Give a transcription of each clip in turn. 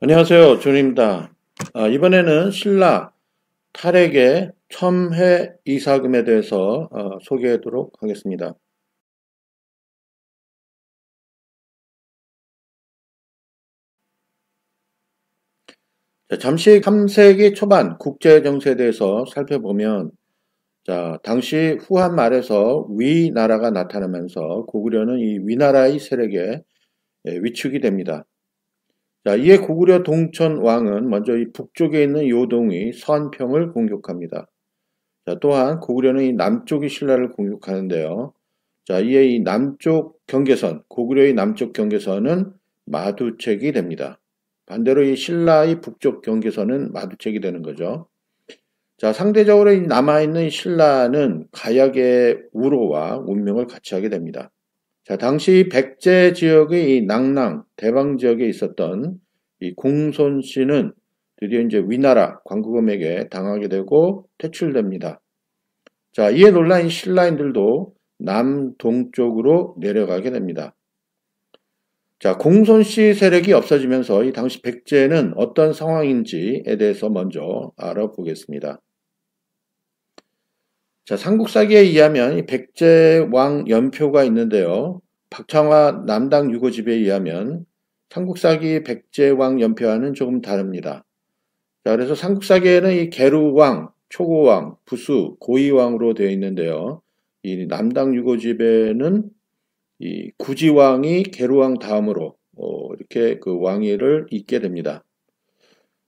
안녕하세요. 존입니다. 이번에는 신라 탈핵의 첨해 이사금에 대해서 소개하도록 하겠습니다. 자, 잠시 3세기 초반 국제 정세에 대해서 살펴보면, 당시 후한 말에서 위나라가 나타나면서 고구려는 이 위나라의 세력에 위축이 됩니다. 자, 이에 고구려 동천 왕은 먼저 이 북쪽에 있는 요동의 선평을 공격합니다. 자, 또한 고구려는 이 남쪽의 신라를 공격하는데요. 자, 이에 이 남쪽 경계선, 고구려의 남쪽 경계선은 마두책이 됩니다. 반대로 이 신라의 북쪽 경계선은 마두책이 되는 거죠. 자, 상대적으로 이 남아있는 신라는 가약의 우로와 운명을 같이 하게 됩니다. 자, 당시 백제 지역의 이 낭랑, 대방 지역에 있었던 이 공손씨는 드디어 이제 위나라 광구검에게 당하게 되고 퇴출됩니다. 자, 이에 놀란 신라인들도 남동쪽으로 내려가게 됩니다. 자, 공손씨 세력이 없어지면서 이 당시 백제는 어떤 상황인지에 대해서 먼저 알아보겠습니다. 자, 삼국사기에 의하면 이 백제 왕 연표가 있는데요. 박창화 남당 유고집에 의하면 삼국사기 백제 왕 연표와는 조금 다릅니다. 자, 그래서 삼국사기에는 이 계루왕, 초고왕, 부수, 고이왕으로 되어 있는데요. 이 남당 유고집에는 이 구지왕이 계루왕 다음으로 이렇게 그 왕위를 잇게 됩니다.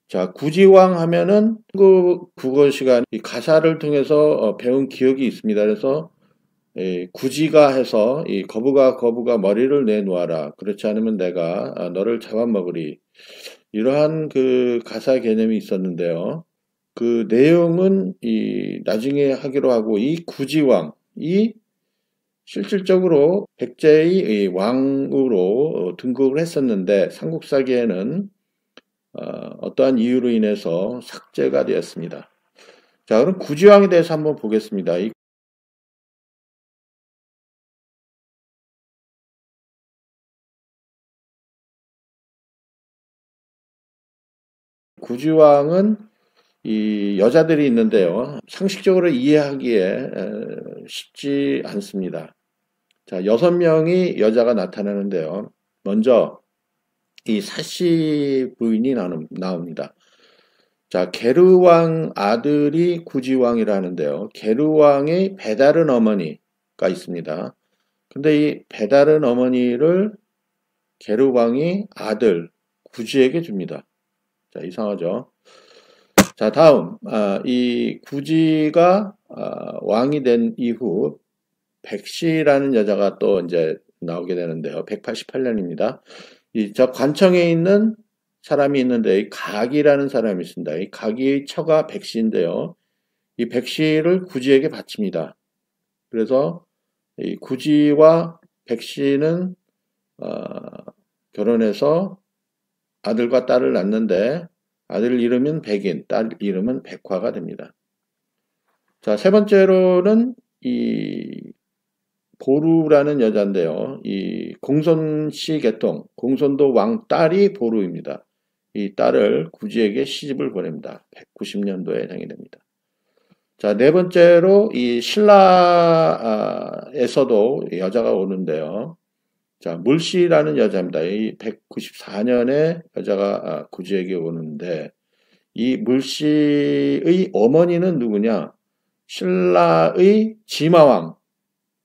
자, 구지왕 하면은 그 국어 시간 이 가사를 통해서 배운 기억이 있습니다. 그래서 구지가 해서 이 거부가 머리를 내놓아라. 그렇지 않으면 내가 너를 잡아먹으리. 이러한 그 가사 개념이 있었는데요. 그 내용은 이 나중에 하기로 하고 이 구지왕이 실질적으로 백제의 왕으로 등극을 했었는데 삼국사기에는 어떠한 이유로 인해서 삭제가 되었습니다. 자, 그럼 구지왕에 대해서 한번 보겠습니다. 이 구지왕은 이 여자들이 있는데요. 상식적으로 이해하기에 쉽지 않습니다. 자, 6명이 여자가 나타나는데요. 먼저 이 사씨 부인이 나옵니다. 자, 게르왕 아들이 구지왕이라는데요. 게르왕의 배다른 어머니가 있습니다. 근데 이 배다른 어머니를 게르왕이 아들 구지에게 줍니다. 자, 이상하죠? 자, 다음 이 구지가 왕이 된 이후 백씨라는 여자가 또 이제 나오게 되는데요. 188년입니다. 저 관청에 있는 사람이 있는데 이 각이라는 사람이 있습니다. 이 각의 처가 백씨인데요. 이 백씨를 구지에게 바칩니다. 그래서 이 구지와 백씨는 결혼해서 아들과 딸을 낳는데 아들 이름은 백인, 딸 이름은 백화가 됩니다. 자, 세 번째로는 이 보루라는 여자인데요. 이 공손씨 계통, 공손도 왕 딸이 보루입니다. 이 딸을 구지에게 시집을 보냅니다. 190년도에 해당이 됩니다. 자, 네 번째로 이 신라에서도 여자가 오는데요. 자, 물씨라는 여자입니다. 이 194년에 여자가 구지에게 오는데 이 물씨의 어머니는 누구냐? 신라의 지마왕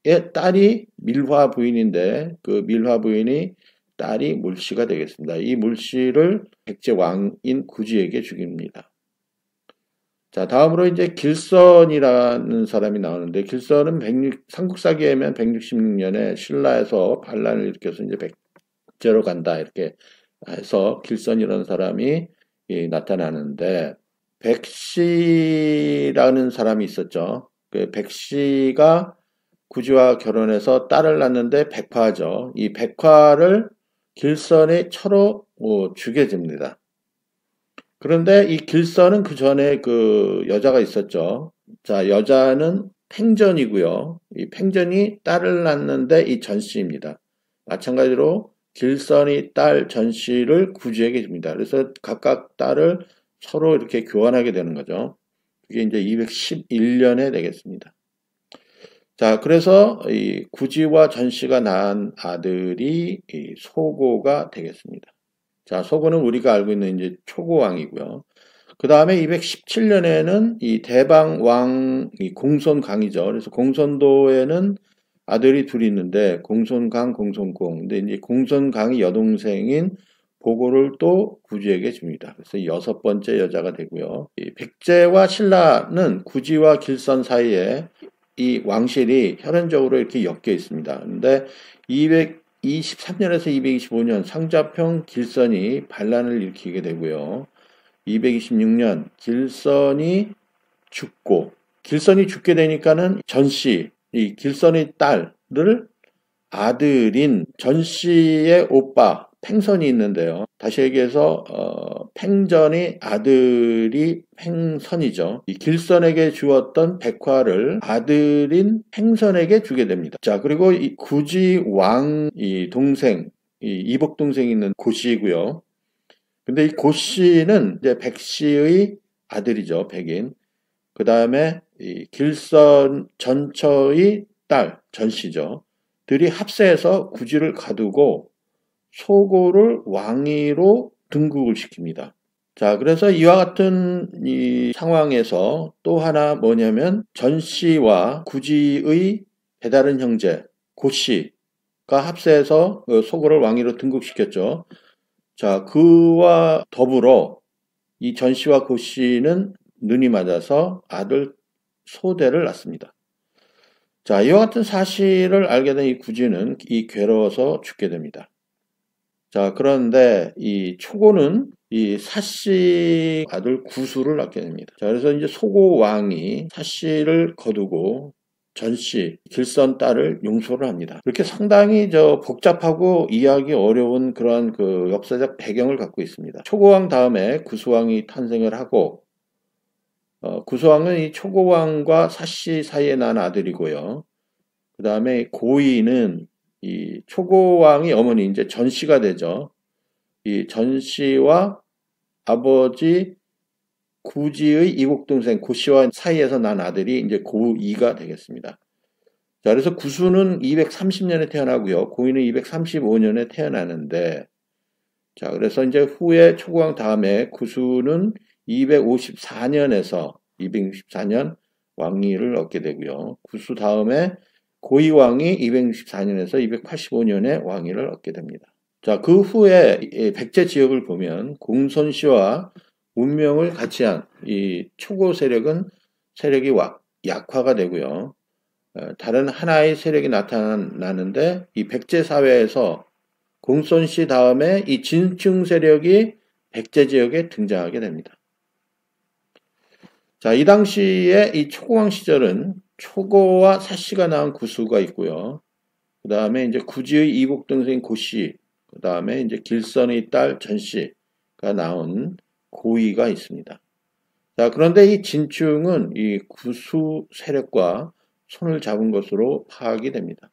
의 딸이 밀화 부인인데 그 밀화 부인이 딸이 물씨가 되겠습니다. 이 물씨를 백제 왕인 구지에게 죽입니다. 자, 다음으로 이제 길선이라는 사람이 나오는데 길선은 삼국사기에 면 166년에 신라에서 반란을 일으켜서 이제 백제로 간다 이렇게 해서 길선이라는 사람이 나타나는데 백씨라는 사람이 있었죠. 그 백씨가 구지와 결혼해서 딸을 낳는데 백화죠. 이 백화를 길선의 처로 죽여집니다. 그런데 이 길선은 그 전에 그 여자가 있었죠. 자, 여자는 팽전이고요. 이 팽전이 딸을 낳는데 이 전씨입니다. 마찬가지로 길선이 딸 전씨를 구지에게 줍니다. 그래서 각각 딸을 서로 이렇게 교환하게 되는 거죠. 그게 이제 211년에 되겠습니다. 자, 그래서 이 구지와 전씨가 낳은 아들이 이 소고가 되겠습니다. 자, 소고는 우리가 알고 있는 이제 초고왕이고요. 그 다음에 217년에는 이 대방왕 이 공손강이죠. 그래서 공손도에는 아들이 둘이 있는데 공손강, 공손공. 근데 이제 공손강이 여동생인 보고를 또 구지에게 줍니다. 그래서 여섯 번째 여자가 되고요. 이 백제와 신라는 구지와 길선 사이에 이 왕실이 혈연적으로 이렇게 엮여 있습니다. 근데 223년에서 225년 상자평 길선이 반란을 일으키게 되고요. 226년 길선이 죽게 되니까는 전씨, 이 길선의 딸을 아들인 전씨의 오빠 팽선이 있는데요. 다시 얘기해서 팽전의 아들이 팽선이죠. 이 길선에게 주었던 백화를 아들인 팽선에게 주게 됩니다. 자, 그리고 이 구지 왕 이 동생, 이 이복 동생이 있는 고씨이고요. 근데 이 고씨는 이제 백씨의 아들이죠. 백인. 그 다음에 이 길선 전처의 딸 전씨죠. 들이 합세해서 구지를 가두고 소고를 왕위로 등극을 시킵니다. 자, 그래서 이와 같은 이 상황에서 또 하나 뭐냐면 전씨와 구지의 배다른 형제 고씨가 합세해서 소고를 왕위로 등극시켰죠. 자, 그와 더불어 이 전씨와 고씨는 눈이 맞아서 아들 소대를 낳습니다. 자, 이와 같은 사실을 알게 된 이 구지는 이 괴로워서 죽게 됩니다. 자, 그런데 이 초고는 이 사씨 아들 구수를 낳게 됩니다. 자, 그래서 이제 소고 왕이 사씨를 거두고 전씨, 길선 딸을 용서를 합니다. 이렇게 상당히 복잡하고 이해하기 어려운 그러한 그 역사적 배경을 갖고 있습니다. 초고왕 다음에 구수왕이 탄생을 하고, 구수왕은 이 초고왕과 사씨 사이에 난 아들이고요. 그 다음에 고이는 이 초고왕이 어머니 이제 전씨가 되죠. 이 전씨와 아버지 구지의 이복동생 고씨와 사이에서 난 아들이 이제 고이가 되겠습니다. 자, 그래서 구수는 230년에 태어나고요. 고이는 235년에 태어나는데, 자, 그래서 이제 후에 초고왕 다음에 구수는 254년에서 264년 왕위를 얻게 되고요. 구수 다음에 고이왕이 264년에서 285년에 왕위를 얻게 됩니다. 자, 그 후에 백제 지역을 보면 공손씨와 운명을 같이 한 이 초고 세력이 약화가 되고요. 다른 하나의 세력이 나타나는데 이 백제 사회에서 공손씨 다음에 이 진충 세력이 백제 지역에 등장하게 됩니다. 자, 이 당시에 이 초고왕 시절은 초고와 사씨가 낳은 구수가 있고요. 그 다음에 이제 구지의 이복 동생 고씨, 그 다음에 이제 길선의 딸 전씨가 낳은 고이가 있습니다. 자, 그런데 이 진충은 이 구수 세력과 손을 잡은 것으로 파악이 됩니다.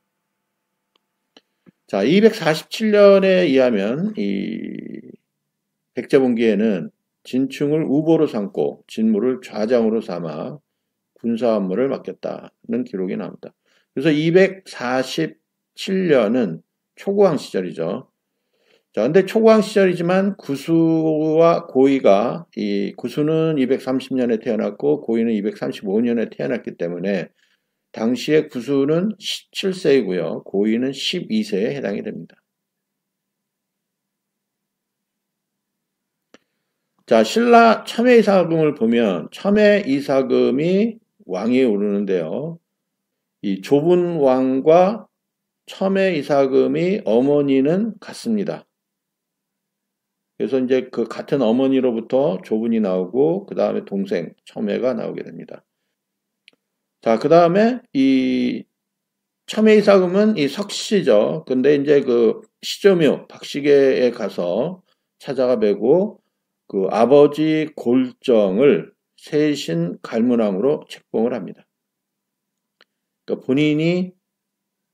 자, 247년에 의하면 이 백제본기에는 진충을 우보로 삼고 진무를 좌장으로 삼아 군사 업무를 맡겼다는 기록이 나옵니다. 그래서 247년은 초고왕 시절이죠. 자, 근데 초고왕 시절이지만 구수와 고이가 이 구수는 230년에 태어났고 고이는 235년에 태어났기 때문에 당시에 구수는 17세이고요. 고이는 12세에 해당이 됩니다. 자, 신라 첨예이사금을 보면 첨예이사금이 왕위에 오르는데요. 이 좁은 왕과 첨예이사금이 어머니는 같습니다. 그래서 이제 그 같은 어머니로부터 좁은이 나오고 그 다음에 동생 첨예가 나오게 됩니다. 자, 그 다음에 이 첨예이사금은 이 석씨죠. 근데 이제 그 시조묘 박시계에 가서 찾아가 뵈고 그 아버지 골정을 세신 갈문왕으로 책봉을 합니다. 그러니까 본인이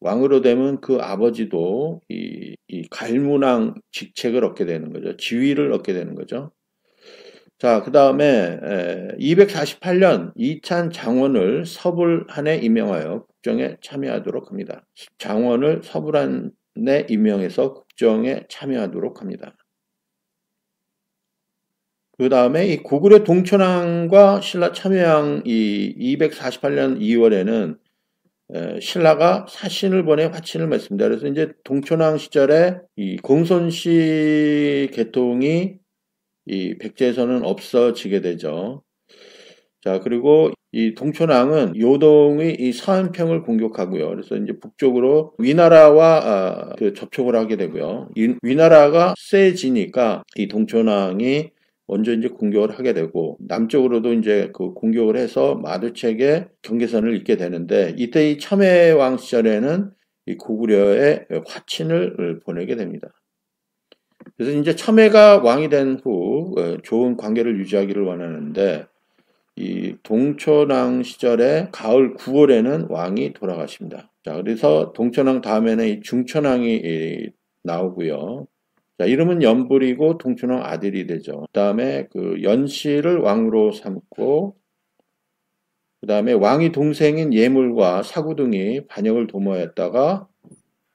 왕으로 되면 그 아버지도 이 갈문왕 직책을 얻게 되는 거죠. 지위를 얻게 되는 거죠. 자, 그 다음에 248년 이찬 장원을 서불한에 임명하여 국정에 참여하도록 합니다. 장원을 서불한에 임명해서 국정에 참여하도록 합니다. 그 다음에 이 고구려 동천왕과 신라 참여왕 이 248년 2월에는 신라가 사신을 보내 화친을 맺습니다. 그래서 이제 동천왕 시절에 이 공손시 계통이 이 백제에서는 없어지게 되죠. 자, 그리고 이 동천왕은 요동의 이 서안평을 공격하고요. 그래서 이제 북쪽으로 위나라와 그 접촉을 하게 되고요. 위나라가 세지니까 이 동천왕이 먼저 이제 공격을 하게 되고 남쪽으로도 이제 그 공격을 해서 마두책의 경계선을 잇게 되는데 이때 이 첨예왕 시절에는 이 고구려에 화친을 보내게 됩니다. 그래서 이제 첨예가 왕이 된 후 좋은 관계를 유지하기를 원하는데 이 동천왕 시절에 가을 9월에는 왕이 돌아가십니다. 자, 그래서 동천왕 다음에는 이 중천왕이 나오고요. 자, 이름은 연불이고 동천왕 아들이 되죠. 그 다음에 그 연씨를 왕으로 삼고 그 다음에 왕의 동생인 예물과 사구 등이 반역을 도모했다가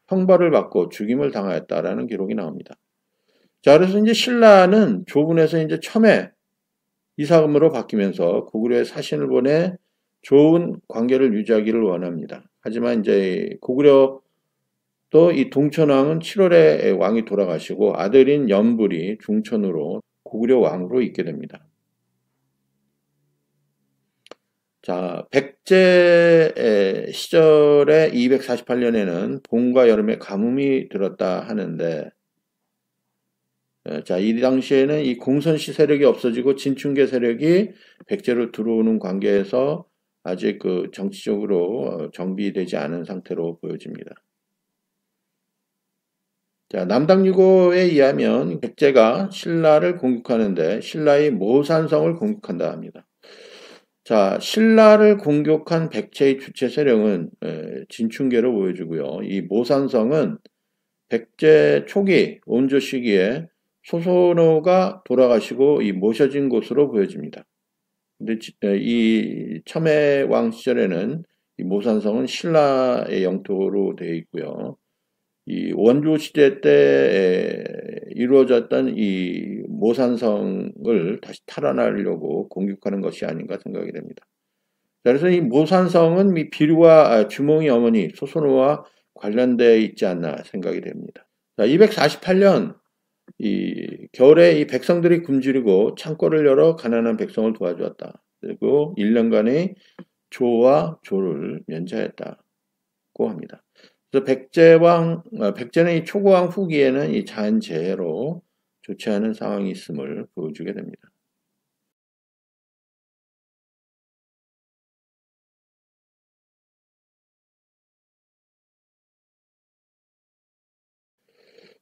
형벌을 받고 죽임을 당하였다라는 기록이 나옵니다. 자, 그래서 이제 신라는 조분에서 이제 첨예 이사금으로 바뀌면서 고구려에 사신을 보내 좋은 관계를 유지하기를 원합니다. 하지만 이제 고구려 또 이 동천왕은 7월에 왕이 돌아가시고 아들인 연불이 중천으로 고구려 왕으로 있게 됩니다. 자, 백제 시절에 248년에는 봄과 여름에 가뭄이 들었다 하는데 자, 이 당시에는 이 공선씨 세력이 없어지고 진충계 세력이 백제로 들어오는 관계에서 아직 그 정치적으로 정비되지 않은 상태로 보여집니다. 자, 남당유고에 의하면 백제가 신라를 공격하는데 신라의 모산성을 공격한다 합니다. 자, 신라를 공격한 백제의 주체 세력은 진충계로 보여지고요. 이 모산성은 백제 초기 원조 시기에 소선호가 돌아가시고 이 모셔진 곳으로 보여집니다. 근데 이 첨예왕 시절에는 이 모산성은 신라의 영토로 되어 있고요. 이 원조 시대 때 이루어졌던 이 모산성을 다시 탈환하려고 공격하는 것이 아닌가 생각이 됩니다. 그래서 이 모산성은 이 비류와 주몽이 어머니 소선호와 관련되어 있지 않나 생각이 됩니다. 자, 248년 이 겨울에 이 백성들이 굶주리고 창고를 열어 가난한 백성을 도와주었다. 그리고 1년간의 조와 조를 면제했다고 합니다. 그래서 백제는 이 초고왕 후기에는 이 자연재해로 좋지 않은 상황이 있음을 보여주게 됩니다.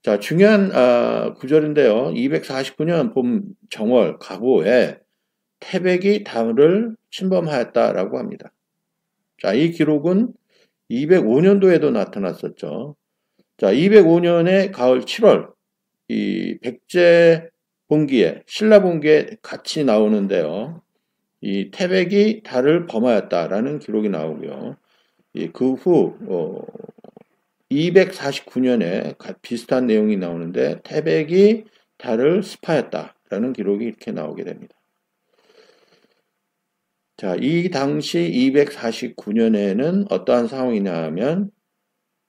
자, 중요한 구절인데요. 249년 봄 정월 가보에 태백이 담을 침범하였다라고 합니다. 자, 이 기록은 205년도에도 나타났었죠. 자, 205년에 가을 7월 이 백제 봉기에 신라 봉기에 같이 나오는데요. 이 태백이 달을 범하였다라는 기록이 나오고요. 그 후 249년에 비슷한 내용이 나오는데 태백이 달을 습하였다라는 기록이 이렇게 나오게 됩니다. 자, 이 당시 249년에는 어떠한 상황이냐 하면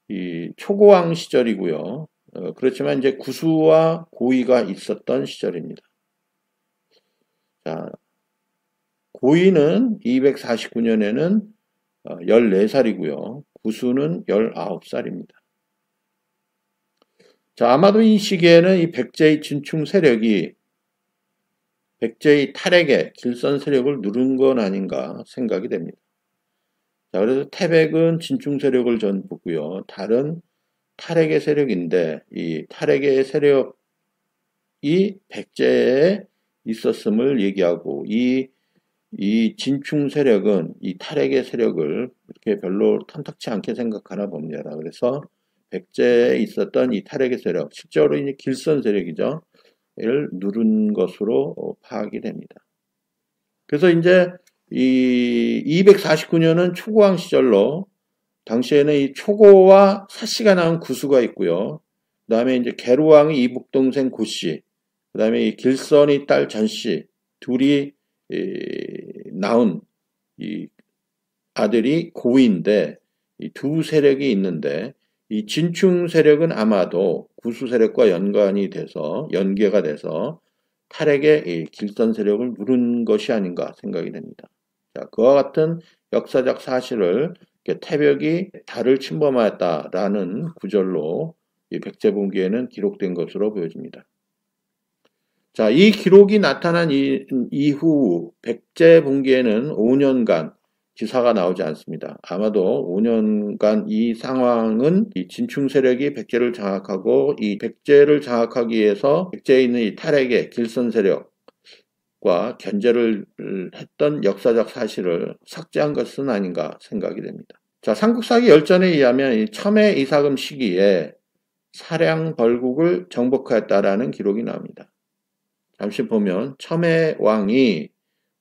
이 초고왕 시절이고요. 그렇지만 이제 구수와 고위가 있었던 시절입니다. 자, 고위는 249년에는 14살이고요. 구수는 19살입니다. 자, 아마도 이 시기에는 이 백제의 진충 세력이 백제의 탈핵의 길선 세력을 누른 건 아닌가 생각이 됩니다. 자, 그래서 태백은 진충 세력을 전부고요. 달은 탈핵의 세력인데 이 탈핵의 세력이 백제에 있었음을 얘기하고 이 이 진충 세력은 이 탈핵의 세력을 이렇게 별로 탐탁치 않게 생각하나 봅니다. 그래서 백제에 있었던 이 탈핵의 세력, 실제로 이제 길선 세력이죠. 를 누른 것으로 파악이 됩니다. 그래서 이제 이 249년은 초고왕 시절로 당시에는 이 초고와 사씨가 낳은 구수가 있고요. 그 다음에 이제 계루왕의 이북 동생 고씨, 그 다음에 이 길선의 딸 전씨 둘이 낳은 이 아들이 고인데 이 두 세력이 있는데 이 진충 세력은 아마도 구수 세력과 연계가 돼서 탈핵의 이 길선 세력을 누른 것이 아닌가 생각이 됩니다. 자, 그와 같은 역사적 사실을 태벽이 달을 침범하였다라는 구절로 이 백제분기에는 기록된 것으로 보여집니다. 자, 이 기록이 나타난 이후 백제분기에는 5년간 기사가 나오지 않습니다. 아마도 5년간 이 상황은 이 진충 세력이 백제를 장악하고 이 백제를 장악하기 위해서 백제에 있는 이 탈핵의 길선 세력과 견제를 했던 역사적 사실을 삭제한 것은 아닌가 생각이 됩니다. 자, 삼국사기 열전에 의하면 이 첨예 이사금 시기에 사량 벌국을 정복하였다라는 기록이 나옵니다. 잠시 보면 첨예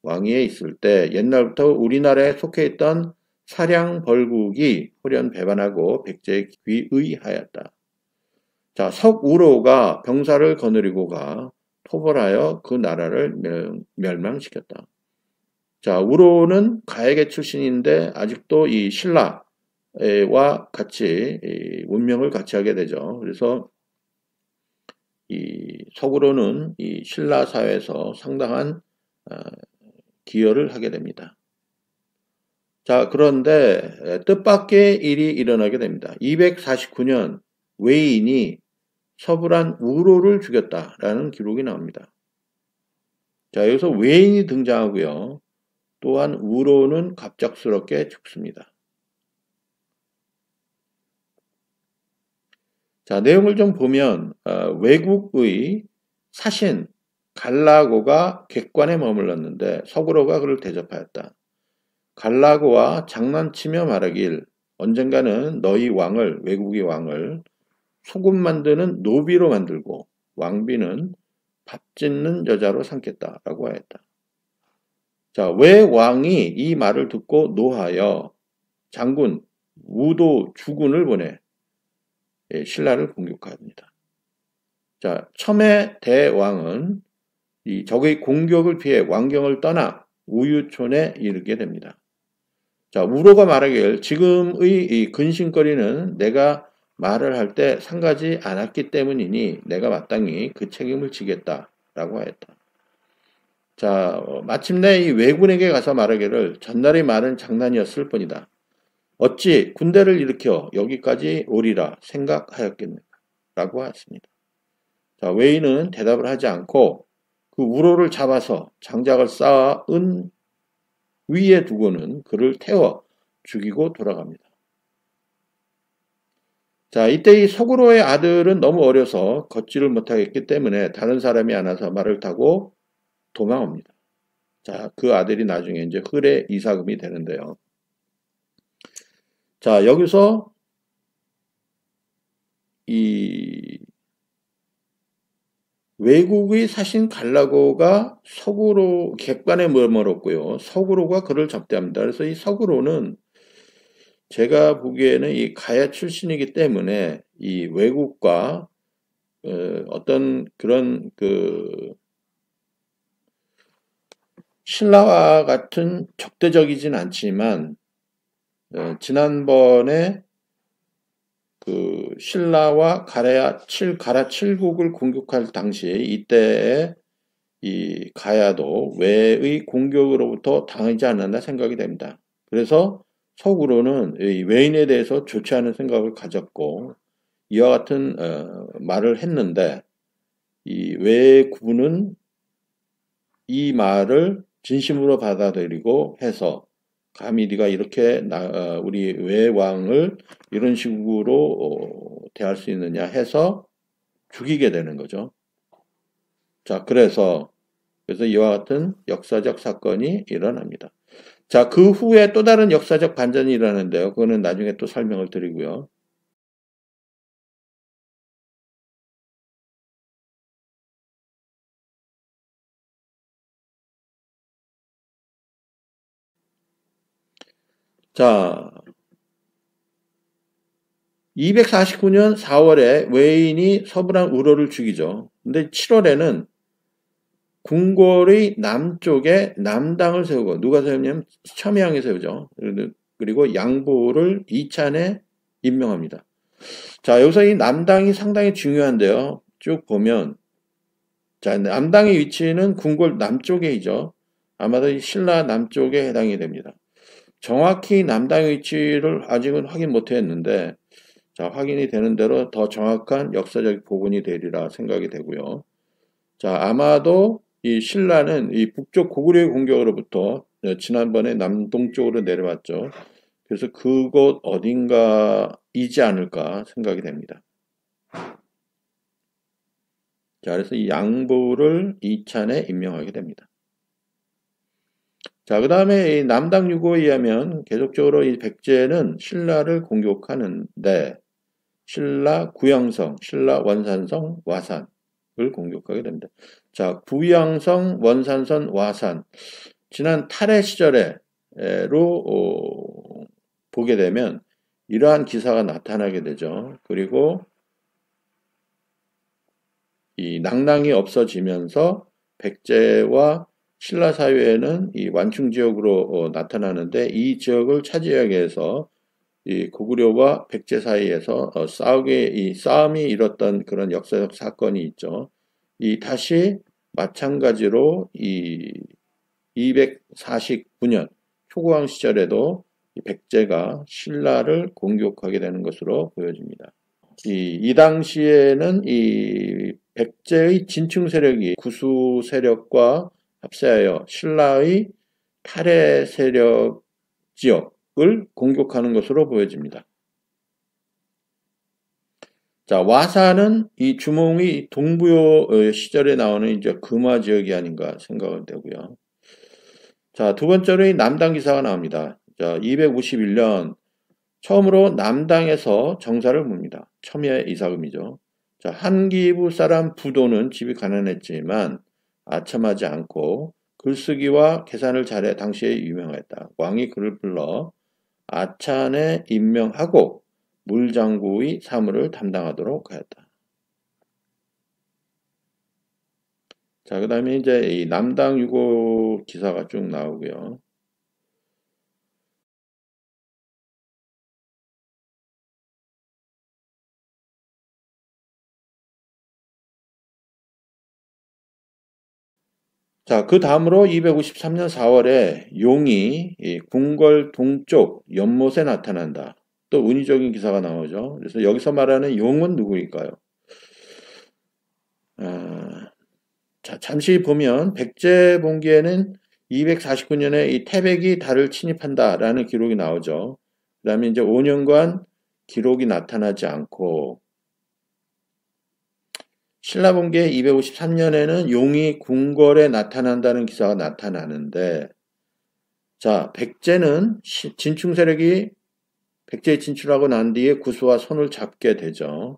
왕위에 있을 때 옛날부터 우리나라에 속해 있던 사량 벌국이 호련 배반하고 백제에 귀의하였다. 자, 석우로가 병사를 거느리고 가 토벌하여 그 나라를 멸망시켰다. 자, 우로는 가야계 출신인데 아직도 이 신라와 같이 문명을 같이 하게 되죠. 그래서 이 석우로는 이 신라 사회에서 상당한 기여를 하게 됩니다. 자, 그런데 뜻밖의 일이 일어나게 됩니다. 249년 외인이 서불한 우로를 죽였다라는 기록이 나옵니다. 자, 여기서 외인이 등장하고요. 또한 우로는 갑작스럽게 죽습니다. 자, 내용을 좀 보면 외국의 사신 갈라고가 객관에 머물렀는데 서구로가 그를 대접하였다. 갈라고와 장난치며 말하길 언젠가는 너희 왕을 외국의 왕을 소금 만드는 노비로 만들고 왕비는 밥 짓는 여자로 삼겠다라고 하였다. 자, 왜 왕이 이 말을 듣고 노하여 장군 우도 주군을 보내 신라를 공격합니다. 자, 첨예 대왕은 이 적의 공격을 피해 왕경을 떠나 우유촌에 이르게 됩니다. 자, 우로가 말하길 지금의 이 근심거리는 내가 말을 할 때 상가지 않았기 때문이니 내가 마땅히 그 책임을 지겠다라고 하였다. 자, 마침내 이 왜군에게 가서 말하기를 전날의 말은 장난이었을 뿐이다. 어찌 군대를 일으켜 여기까지 오리라 생각하였겠는가? 라고 하였습니다. 자, 외인은 대답을 하지 않고 그 우로를 잡아서 장작을 쌓은 위에 두고는 그를 태워 죽이고 돌아갑니다. 자, 이때 이 석우로의 아들은 너무 어려서 걷지를 못하겠기 때문에 다른 사람이 안아서 말을 타고 도망옵니다. 자, 그 아들이 나중에 이제 흘의 이사금이 되는데요. 자, 여기서 이 외국의 사신 갈라고가 석우로 객관에 머물었고요. 석우로가 그를 접대합니다. 그래서 이 석우로는 제가 보기에는 이 가야 출신이기 때문에 이 외국과 어떤 그런 신라와 같은 적대적이진 않지만 지난번에 그 신라와 가라 7국을 공격할 당시 이때에 이 가야도 외의 공격으로부터 당하지 않았나 생각이 됩니다. 그래서 속으로는 이 외인에 대해서 좋지 않은 생각을 가졌고 이와 같은 말을 했는데 이 외군은 이 말을 진심으로 받아들이고 해서 감히 네가 이렇게 우리 외왕을 이런 식으로 대할 수 있느냐 해서 죽이게 되는 거죠. 자, 그래서 그래서 이와 같은 역사적 사건이 일어납니다. 자, 그 후에 또 다른 역사적 반전이 일어나는데요. 그거는 나중에 또 설명을 드리고요. 자, 249년 4월에 웨인이 서브랑 우로를 죽이죠. 근데 7월에는 궁궐의 남쪽에 남당을 세우고, 누가 세우냐면 첨양이 세우죠. 그리고 양보를 이찬에 임명합니다. 자, 여기서 이 남당이 상당히 중요한데요. 쭉 보면, 자, 남당의 위치는 궁궐 남쪽에 있죠. 아마도 이 신라 남쪽에 해당이 됩니다. 정확히 남당의 위치를 아직은 확인 못했는데, 자, 확인이 되는 대로 더 정확한 역사적 복원이 되리라 생각이 되고요. 자, 아마도 이 신라는 이 북쪽 고구려의 공격으로부터 지난번에 남동쪽으로 내려왔죠. 그래서 그곳 어딘가이지 않을까 생각이 됩니다. 자, 그래서 이 양보를 이찬에 임명하게 됩니다. 자, 그 다음에 이 남당 유고에 의하면 계속적으로 이 백제는 신라를 공격하는데 신라 구영성, 신라 원산성, 와산을 공격하게 됩니다. 자, 구영성, 원산성, 와산. 지난 탈해 시절에로 보게 되면 이러한 기사가 나타나게 되죠. 그리고 이 낙랑이 없어지면서 백제와 신라 사회에는 이 완충 지역으로 나타나는데 이 지역을 차지하기 위해서 이 고구려와 백제 사이에서 싸움이 일었던 그런 역사적 사건이 있죠. 이 다시 마찬가지로 이 249년 초고왕 시절에도 백제가 신라를 공격하게 되는 것으로 보여집니다. 이 당시에는 이 백제의 진충 세력이 구수 세력과 합세하여 신라의 탈해 세력 지역을 공격하는 것으로 보여집니다. 자, 와사는 이 주몽이 동부요 시절에 나오는 이제 금화 지역이 아닌가 생각은 되고요. 자, 두 번째로 이 남당 기사가 나옵니다. 자, 251년 처음으로 남당에서 정사를 봅니다. 첨예 이사금이죠. 자, 한기부 사람 부도는 집이 가난했지만 아첨하지 않고 글쓰기와 계산을 잘해 당시에 유명했다. 왕이 그를 불러 아찬에 임명하고 물장구의 사무를 담당하도록 하였다. 자, 그 다음에 이제 이 남당 유고 기사가 쭉 나오고요. 자, 그 다음으로 253년 4월에 용이 궁궐 동쪽 연못에 나타난다. 또 은유적인 기사가 나오죠. 그래서 여기서 말하는 용은 누구일까요? 자, 잠시 보면 백제봉기에는 249년에 이 태백이 달을 침입한다라는 기록이 나오죠. 그 다음에 이제 5년간 기록이 나타나지 않고 신라봉기에 253년에는 용이 궁궐에 나타난다는 기사가 나타나는데 자, 백제는 진충 세력이 백제에 진출하고 난 뒤에 구수와 손을 잡게 되죠.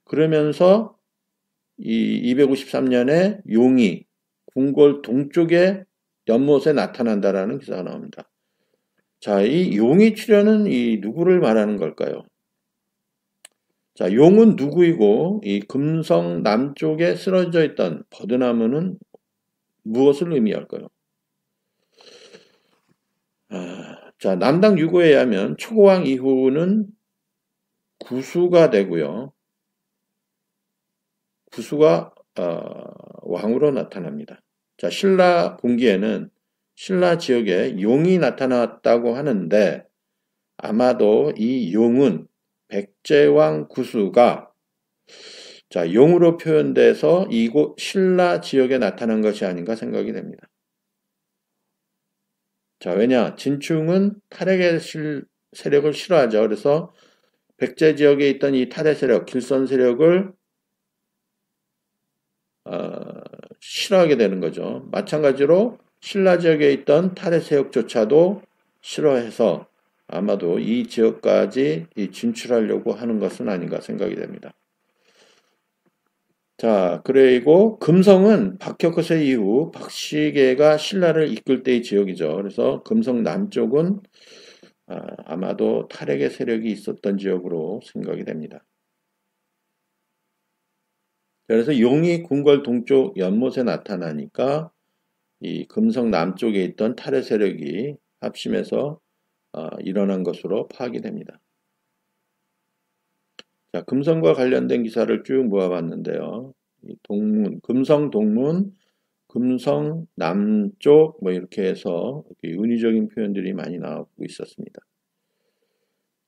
그러면서 이 253년에 용이 궁궐 동쪽에 연못에 나타난다라는 기사가 나옵니다. 자, 이 용이 출현은 이 누구를 말하는 걸까요? 자, 용은 누구이고 이 금성 남쪽에 쓰러져 있던 버드나무는 무엇을 의미할까요? 자, 남당 유고에 의하면 초고왕 이후는 구수가 되고요. 구수가 왕으로 나타납니다. 자, 신라 봉기에는 신라 지역에 용이 나타났다고 하는데 아마도 이 용은 백제왕 구수가 자, 용으로 표현돼서 이곳 신라 지역에 나타난 것이 아닌가 생각이 됩니다. 자, 왜냐? 진충은 탈핵의 세력을 싫어하죠. 그래서 백제 지역에 있던 이 탈핵 세력, 길선 세력을 싫어하게 되는 거죠. 마찬가지로 신라 지역에 있던 타레 세력조차도 싫어해서 아마도 이 지역까지 진출하려고 하는 것은 아닌가 생각이 됩니다. 자, 그리고 금성은 박혁거세 이후 박시계가 신라를 이끌 때의 지역이죠. 그래서 금성 남쪽은 아마도 탈핵의 세력이 있었던 지역으로 생각이 됩니다. 그래서 용이 궁궐 동쪽 연못에 나타나니까 이 금성 남쪽에 있던 탈핵 세력이 합심해서 일어난 것으로 파악이 됩니다. 자, 금성과 관련된 기사를 쭉 모아봤는데요. 동문, 금성 동문, 금성 남쪽 뭐 이렇게 해서 은유적인 표현들이 많이 나오고 있었습니다.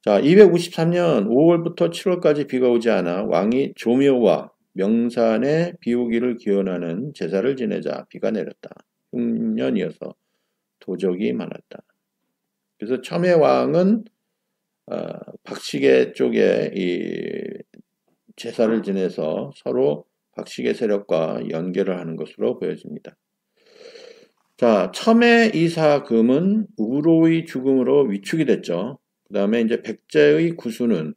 자, 253년 5월부터 7월까지 비가 오지 않아 왕이 조묘와 명산에 비 오기를 기원하는 제사를 지내자 비가 내렸다. 흉년이어서 도적이 많았다. 그래서 첨예 왕은 박시계 쪽에 이 제사를 지내서 서로 박시계 세력과 연결을 하는 것으로 보여집니다. 자, 첨예 이사금은 우로의 죽음으로 위축이 됐죠. 그 다음에 이제 백제의 구수는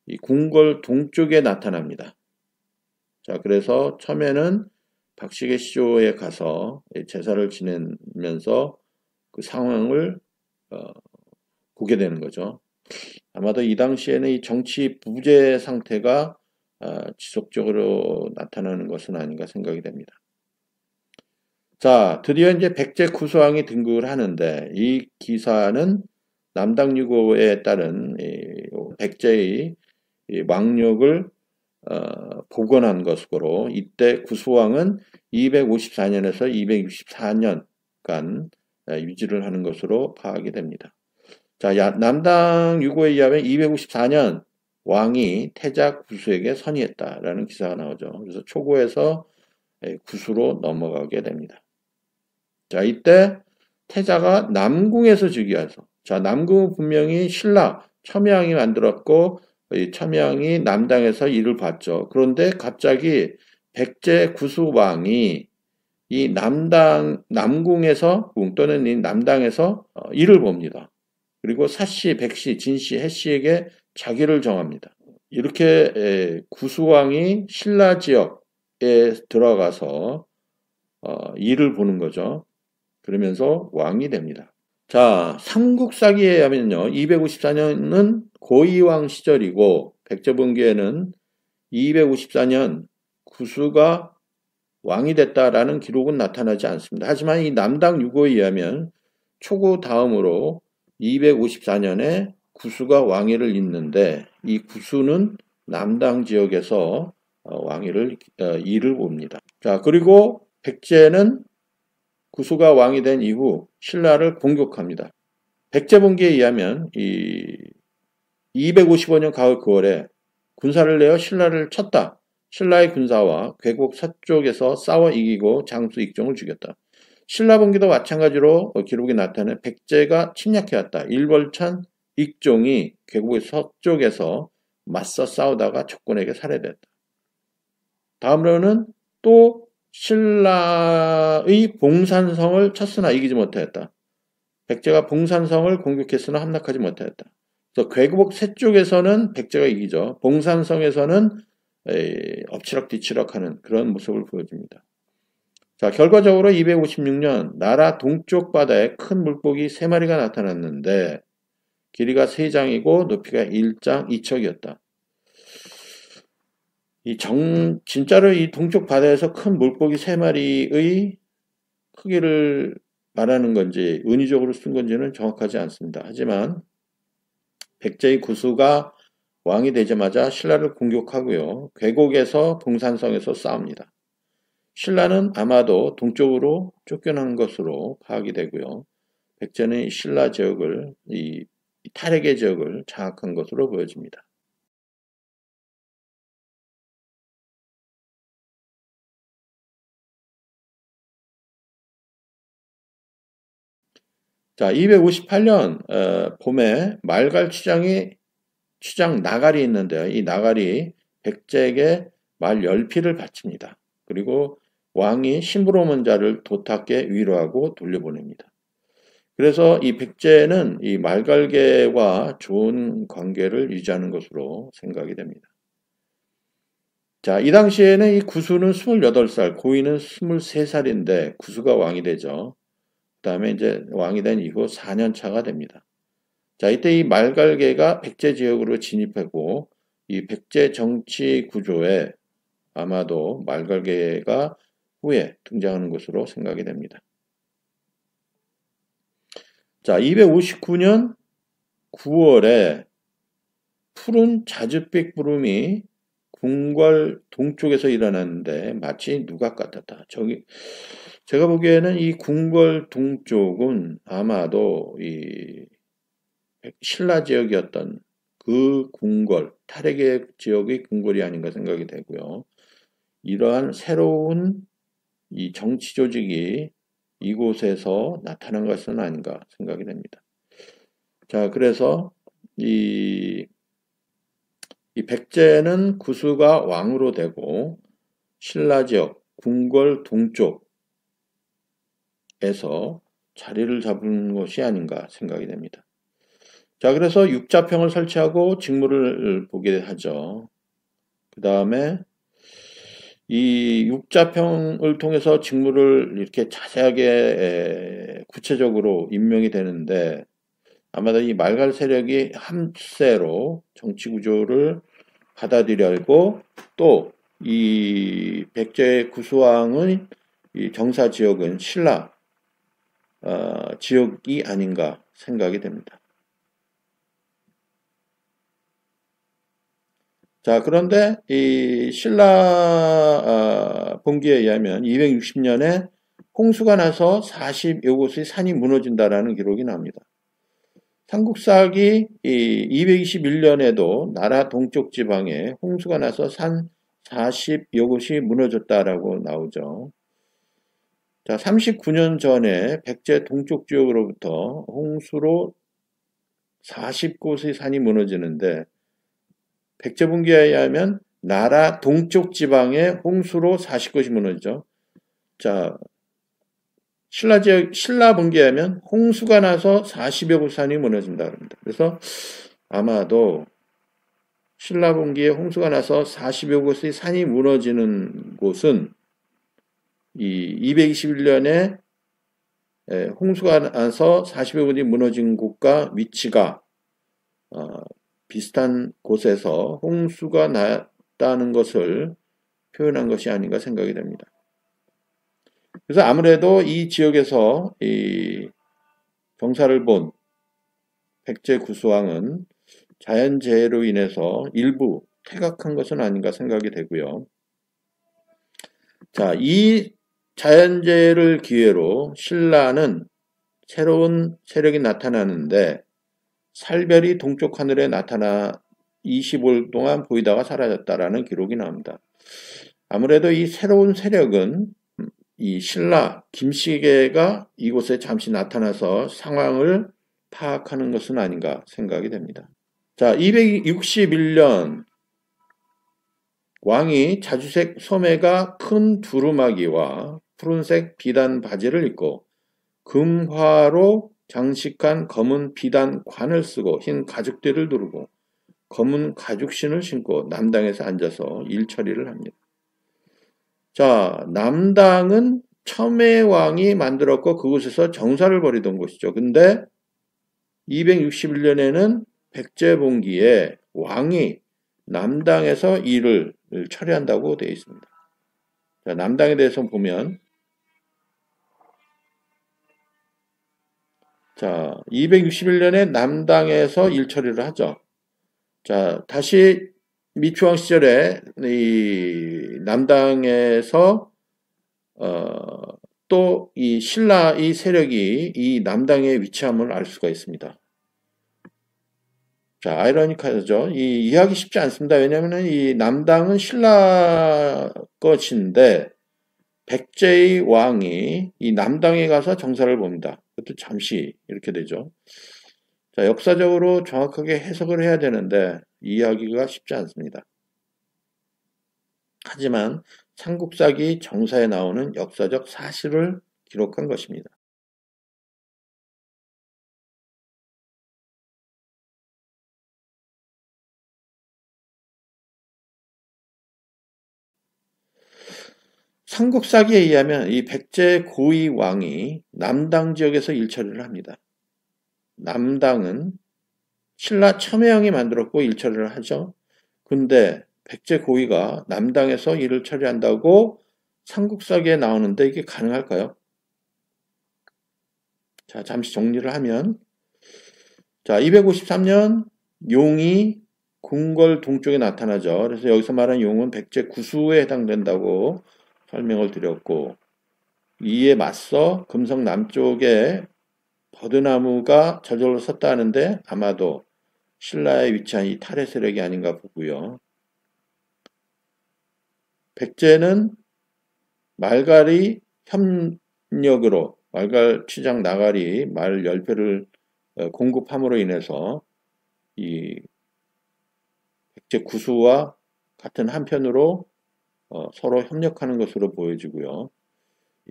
이 궁궐 동쪽에 나타납니다. 자, 그래서 첨예는 박시계 시조에 가서 제사를 지내면서 그 상황을 보게 되는 거죠. 아마도 이 당시에는 이 정치 부재 상태가 지속적으로 나타나는 것은 아닌가 생각이 됩니다. 자, 드디어 이제 백제 구수왕이 등극을 하는데 이 기사는 남당 유고에 따른 백제의 왕력을 복원한 것으로 이때 구수왕은 254년에서 264년간 유지를 하는 것으로 파악이 됩니다. 자, 남당 유고에 의하면 254년 왕이 태자 구수에게 선의했다라는 기사가 나오죠. 그래서 초고에서 구수로 넘어가게 됩니다. 자, 이때 태자가 남궁에서 즉위해서, 자, 남궁은 분명히 신라 첨예왕이 만들었고 이 첨예왕이 남당에서 일을 봤죠. 그런데 갑자기 백제 구수왕이 이 남궁에서 또는 이 남당에서 일을 봅니다. 그리고 사씨, 백씨, 진씨, 해씨에게 자기를 정합니다. 이렇게 구수왕이 신라 지역에 들어가서 일을 보는 거죠. 그러면서 왕이 됩니다. 자, 삼국사기에 하면요. 254년은 고이왕 시절이고 백제본기에는 254년 구수가 왕이 됐다라는 기록은 나타나지 않습니다. 하지만 이 남당 유고에 의하면 초고 다음으로 254년에 구수가 왕위를 잇는데 이 구수는 남당 지역에서 왕위를 일을 봅니다. 자, 그리고 백제는 구수가 왕이 된 이후 신라를 공격합니다. 백제본기에 의하면 이 255년 가을 9월에 군사를 내어 신라를 쳤다. 신라의 군사와 괴곡 서쪽에서 싸워 이기고 장수 익종을 죽였다. 신라본기도 마찬가지로 기록이 나타내 백제가 침략해왔다. 일벌천 익종이 괴곡의 서쪽에서 맞서 싸우다가 적군에게 살해됐다. 다음으로는 또 신라의 봉산성을 쳤으나 이기지 못하였다. 백제가 봉산성을 공격했으나 함락하지 못하였다. 그래서 괴곡 서쪽에서는 백제가 이기죠. 봉산성에서는 엎치락뒤치락하는 그런 모습을 보여줍니다. 자, 결과적으로 256년 나라 동쪽 바다에 큰 물고기 3마리가 나타났는데 길이가 3장이고 높이가 1장 2척이었다. 진짜로 이 동쪽 바다에서 큰 물고기 3마리의 크기를 말하는 건지 은유적으로 쓴 건지는 정확하지 않습니다. 하지만 백제의 구수가 왕이 되자마자 신라를 공격하고요. 괴곡에서 봉산성에서 싸웁니다. 신라는 아마도 동쪽으로 쫓겨난 것으로 파악이 되고요. 백제는 신라 지역을, 이 탈핵의 지역을 장악한 것으로 보여집니다. 자, 258년 봄에 말갈 취장 나갈이 있는데요. 이 나갈이 백제에게 말 10피를 바칩니다. 그리고 왕이 심부름한 자를 도탁에 위로하고 돌려보냅니다. 그래서 이 백제는 이 말갈개와 좋은 관계를 유지하는 것으로 생각이 됩니다. 자, 이 당시에는 이 구수는 28살, 고인은 23살인데 구수가 왕이 되죠. 그 다음에 이제 왕이 된 이후 4년 차가 됩니다. 자, 이때 이 말갈개가 백제 지역으로 진입하고 이 백제 정치 구조에 아마도 말갈개가 후에 등장하는 것으로 생각이 됩니다. 자, 259년 9월에 푸른 자줏빛 구름이 궁궐 동쪽에서 일어났는데 마치 누각 같았다. 제가 보기에는 이 궁궐 동쪽은 아마도 이 신라 지역이었던 그 궁궐, 탈핵의 지역의 궁궐이 아닌가 생각이 되고요. 이러한 새로운 이 정치 조직이 이곳에서 나타난 것은 아닌가 생각이 됩니다. 자, 그래서 이 백제는 구수가 왕으로 되고 신라 지역 궁궐 동쪽에서 자리를 잡은 것이 아닌가 생각이 됩니다. 자, 그래서 육자평을 설치하고 직무를 보게 하죠. 그 다음에 이 육자평을 통해서 직무를 이렇게 자세하게 구체적으로 임명이 되는데 아마도 이 말갈 세력이 함세로 정치 구조를 받아들이고 또 이 백제 구수왕의 이 정사 지역은 신라 지역이 아닌가 생각이 됩니다. 자, 그런데 이 신라 본기에 의하면 260년에 홍수가 나서 40여 곳의 산이 무너진다라는 기록이 나옵니다. 삼국사기 221년에도 나라 동쪽 지방에 홍수가 나서 산 40여 곳이 무너졌다라고 나오죠. 자, 39년 전에 백제 동쪽 지역으로부터 홍수로 40곳의 산이 무너지는데 백제분기에 의하면 나라 동쪽 지방에 홍수로 40곳이 무너지죠. 자, 신라 분기에 하면 홍수가 나서 40여 곳 산이 무너진다 합니다. 그래서 아마도 신라 분기에 홍수가 나서 40여 곳의 산이 무너지는 곳은 이 221년에 홍수가 나서 40여 곳이 무너진 곳과 위치가 비슷한 곳에서 홍수가 났다는 것을 표현한 것이 아닌가 생각이 됩니다. 그래서 아무래도 이 지역에서 이 병사를 본 백제 구수왕은 자연재해로 인해서 일부 퇴각한 것은 아닌가 생각이 되고요. 자, 이 자연재해를 기회로 신라는 새로운 세력이 나타나는데 살별이 동쪽 하늘에 나타나 25일 동안 보이다가 사라졌다라는 기록이 나옵니다. 아무래도 이 새로운 세력은 이 신라 김씨계가 이곳에 잠시 나타나서 상황을 파악하는 것은 아닌가 생각이 됩니다. 자, 261년 왕이 자주색 소매가 큰 두루마기와 푸른색 비단 바지를 입고 금화로 장식한 검은 비단 관을 쓰고 흰 가죽띠를 두르고 검은 가죽신을 신고 남당에서 앉아서 일 처리를 합니다. 자, 남당은 첨예왕이 만들었고 그곳에서 정사를 벌이던 곳이죠. 근데 261년에는 백제봉기에 왕이 남당에서 일을 처리한다고 되어 있습니다. 자, 남당에 대해서 보면 자, 261년에 남당에서 일 처리를 하죠. 자, 다시 미추왕 시절에 이 남당에서 또 이 신라의 세력이 이 남당에 위치함을 알 수가 있습니다. 자, 아이러니하죠. 이 이해하기 쉽지 않습니다. 왜냐하면 이 남당은 신라 것인데 백제의 왕이 이 남당에 가서 정사를 봅니다. 그것도 잠시 이렇게 되죠. 자, 역사적으로 정확하게 해석을 해야 되는데 이해하기가 쉽지 않습니다. 하지만 삼국사기 정사에 나오는 역사적 사실을 기록한 것입니다. 삼국사기에 의하면 이 백제 고위 왕이 남당 지역에서 일처리를 합니다. 남당은 신라 첨예왕이 만들었고 일처리를 하죠. 근데 백제 고위가 남당에서 일을 처리한다고 삼국사기에 나오는데 이게 가능할까요? 자, 잠시 정리를 하면, 자, 253년 용이 궁궐 동쪽에 나타나죠. 그래서 여기서 말하는 용은 백제 구수에 해당된다고 설명을 드렸고, 이에 맞서 금성 남쪽에 버드나무가 저절로 섰다 하는데 아마도 신라에 위치한 이 탈의 세력이 아닌가 보고요. 백제는 말갈이 협력으로 말갈 취장 나갈이 말 10회를 공급함으로 인해서 이 백제 구수와 같은 한편으로 서로 협력하는 것으로 보여지고요.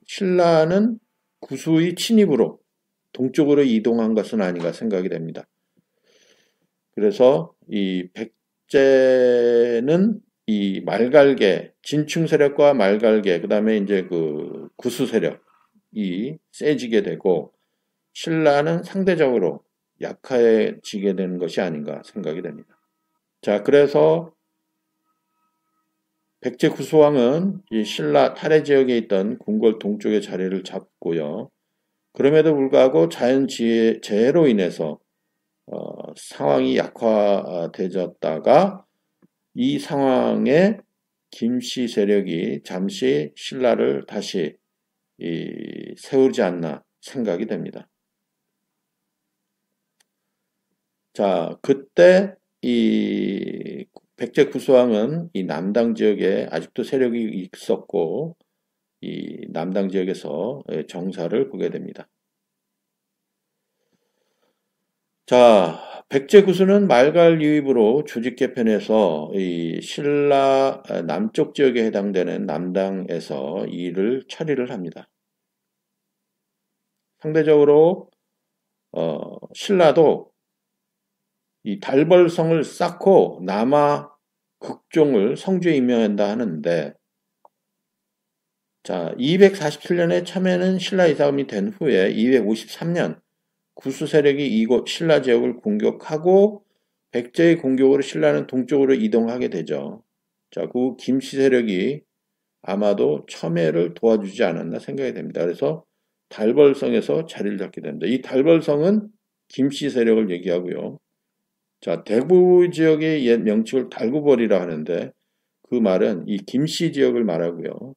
신라는 구수의 침입으로 동쪽으로 이동한 것은 아닌가 생각이 됩니다. 그래서 이 백제는 이 말갈계, 진충 세력과 말갈계, 그 다음에 이제 그 구수 세력이 세지게 되고, 신라는 상대적으로 약해지게 되는 것이 아닌가 생각이 됩니다. 자, 그래서 백제 구수왕은 이 신라 탈해 지역에 있던 궁궐 동쪽의 자리를 잡고요. 그럼에도 불구하고 자연재해로 인해서 상황이 약화되졌다가 이 상황에 김씨 세력이 잠시 신라를 다시 세우지 않나 생각이 됩니다. 자, 그때 이 백제 구수왕은 이 남당 지역에 아직도 세력이 있었고 이 남당 지역에서 정사를 보게 됩니다. 자, 백제 구수는 말갈 유입으로 조직 개편해서 이 신라 남쪽 지역에 해당되는 남당에서 일을 처리를 합니다. 상대적으로 신라도 이 달벌성을 쌓고 남하 극종을 성주에 임명한다 하는데, 자, 247년에 참여는 신라 이사금이 된 후에 253년 구수 세력이 이곳 신라 지역을 공격하고 백제의 공격으로 신라는 동쪽으로 이동하게 되죠. 자, 그 김씨 세력이 아마도 첨예를 도와주지 않았나 생각이 됩니다. 그래서 달벌성에서 자리를 잡게 됩니다. 이 달벌성은 김씨 세력을 얘기하고요. 자, 대구 지역의 옛 명칭을 달구벌이라 하는데 그 말은 이 김씨 지역을 말하고요.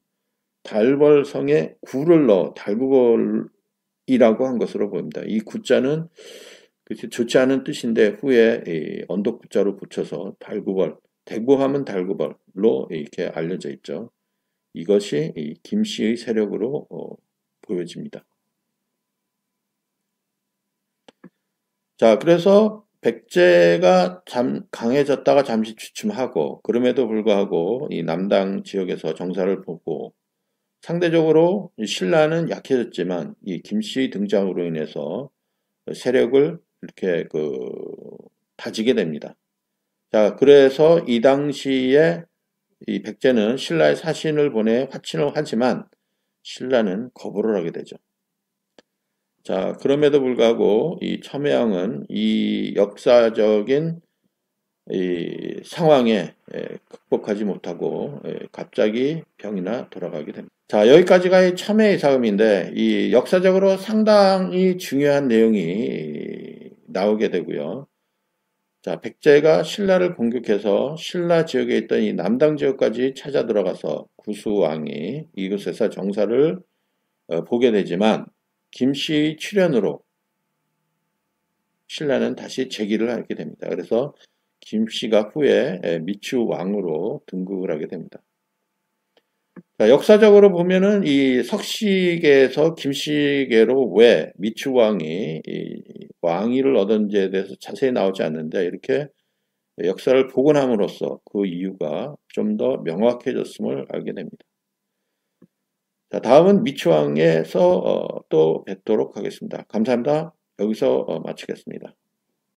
달벌성에 구를 넣어 달구벌이라고 한 것으로 보입니다. 이 구자는 좋지 않은 뜻인데 후에 언덕구자로 붙여서 달구벌, 대구하면 달구벌로 이렇게 알려져 있죠. 이것이 이 김씨의 세력으로 보여집니다. 자, 그래서 백제가 강해졌다가 잠시 주춤하고 그럼에도 불구하고 이 남당 지역에서 정사를 보고 상대적으로 신라는 약해졌지만 이 김씨의 등장으로 인해서 세력을 이렇게 다지게 됩니다. 자, 그래서 이 당시에 이 백제는 신라의 사신을 보내 화친을 하지만 신라는 거부를 하게 되죠. 자, 그럼에도 불구하고 이 첨예왕은 이 역사적인 이 상황에 극복하지 못하고 갑자기 병이나 돌아가게 됩니다. 자, 여기까지가 이 첨예의 사금인데 이 역사적으로 상당히 중요한 내용이 나오게 되고요. 자, 백제가 신라를 공격해서 신라 지역에 있던 이 남당 지역까지 찾아 들어가서 구수왕이 이곳에서 정사를 보게 되지만 김씨의 출현으로 신라는 다시 재기를 하게 됩니다. 그래서 김씨가 후에 미추왕으로 등극을 하게 됩니다. 자, 역사적으로 보면은 이 석시계에서 김씨계로 왜 미추왕이 왕위를 얻은지에 대해서 자세히 나오지 않는데 이렇게 역사를 복원함으로써 그 이유가 좀 더 명확해졌음을 알게 됩니다. 자, 다음은 미추왕에서 또 뵙도록 하겠습니다. 감사합니다. 여기서 마치겠습니다.